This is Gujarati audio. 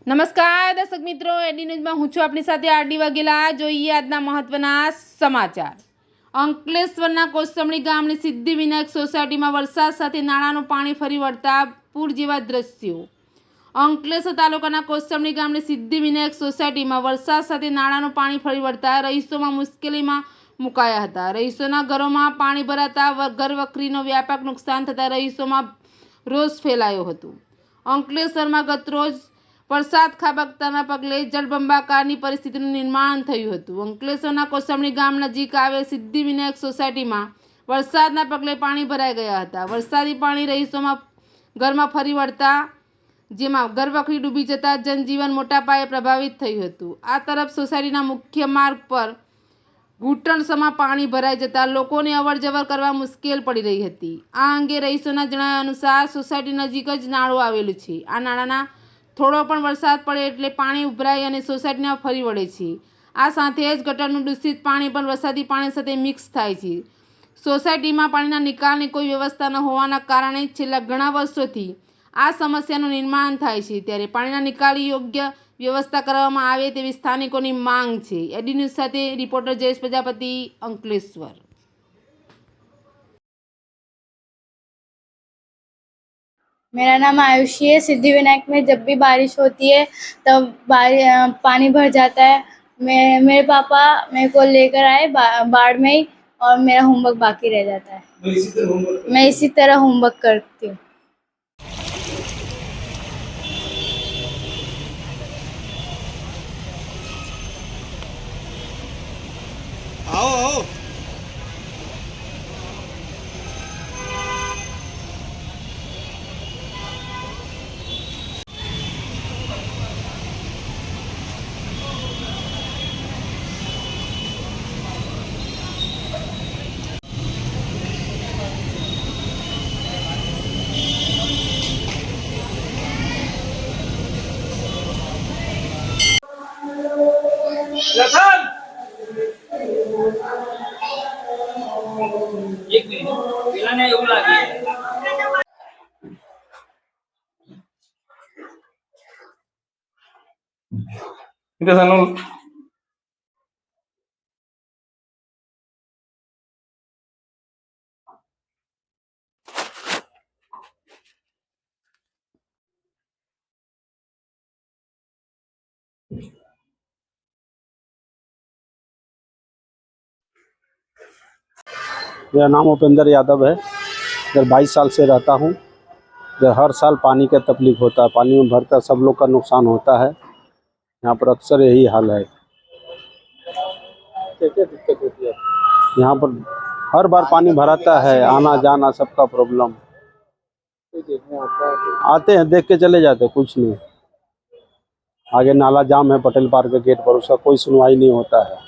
નમસ્કાર દર્શક મિત્રો, એડી ન્યૂઝમાં હું છું આપની સાથે આરડી વાઘેલા। જોઈએ આજના મહત્વના સમાચાર। અંકલેશ્વરના કોસંબણી ગામની સિદ્ધિવિનાયક સોસાયટીમાં વરસાદ સાથે નાળાનું પાણી ફરી વળતા પૂર જેવા દ્રશ્યો। અંકલેશ્વર તાલુકાના કોસંબણી ગામની સિદ્ધિવિનાયક સોસાયટીમાં વરસાદ સાથે નાળાનું પાણી ફરી વળતા રહીશોમાં મુશ્કેલીમાં મુકાયા હતા। રહીશોના ઘરોમાં પાણી ભરાતા ઘરવખરીનો વ્યાપક નુકસાન થતાં રહીશોમાં રોષ ફેલાયો હતો। અંકલેશ્વરમાં ગતરોજ વરસાદ ખાબકતાના પગલે જળબંબાકારની પરિસ્થિતિનું નિર્માણ થયું હતું। અંકલેશ્વરના કોસંબણી ગામ નજીક આવેલ સિદ્ધિવિનાયક સોસાયટીમાં વરસાદના પગલે પાણી ભરાઈ ગયા હતા। વરસાદી પાણી રહીશોમાં ઘરમાં ફરી વળતા જેમાં ઘરવખરી ડૂબી જતા જનજીવન મોટા પાયે પ્રભાવિત થયું હતું। આ તરફ સોસાયટીના મુખ્ય માર્ગ પર ઘૂંટણસમાં પાણી ભરાઈ જતા લોકોને અવરજવર કરવા મુશ્કેલ પડી રહી હતી। આ અંગે રહીશોના જણાવ્યા અનુસાર સોસાયટી નજીક જ નાળું આવેલું છે। આ નાળાના થોડો પણ વરસાદ પડે એટલે પાણી ઉભરાય અને સોસાયટીમાં ફરી વળે છે। આ સાથે જ ગટરનું દૂષિત પાણી પણ વરસાદી પાણી સાથે મિક્સ થાય છે। સોસાયટીમાં પાણીના નિકાલની કોઈ વ્યવસ્થા ન હોવાના કારણે છેલ્લા ઘણા વર્ષોથી આ સમસ્યાનું નિર્માણ થાય છે। ત્યારે પાણીના નિકાલની યોગ્ય વ્યવસ્થા કરવામાં આવે તેવી સ્થાનિકોની માંગ છે। એડી ન્યૂઝ સાથે રિપોર્ટર જયેશ પ્રજાપતિ, અંકલેશ્वर। मेरा नाम आयुषी है। सिद्धिविनायक में जब भी बारिश होती है तब पानी भर जाता है। मेरे पापा मेरे को लेकर आए बाढ़ में ही, और मेरा होमवर्क बाकी रह जाता है। मैं इसी तरह होमवर्क करती हूँ। आओ आओ लखन एक मिनट પેલા ને એવું લાગે itu sanu मेरा नाम उपेंद्र यादव है। इधर 22 साल से रहता हूँ। इधर हर साल पानी का तकलीफ होता है, पानी में भरता सब लोग का नुकसान होता है। यहाँ पर अक्सर यही हाल है। क्या दिक्कत होती है यहाँ पर? हर बार पानी भराता है, आना जाना सबका प्रॉब्लम। आते हैं, देख के चले जाते हैं, कुछ नहीं। आगे नाला जाम है पटेल पार्क के गेट पर, उसका कोई सुनवाई नहीं होता है।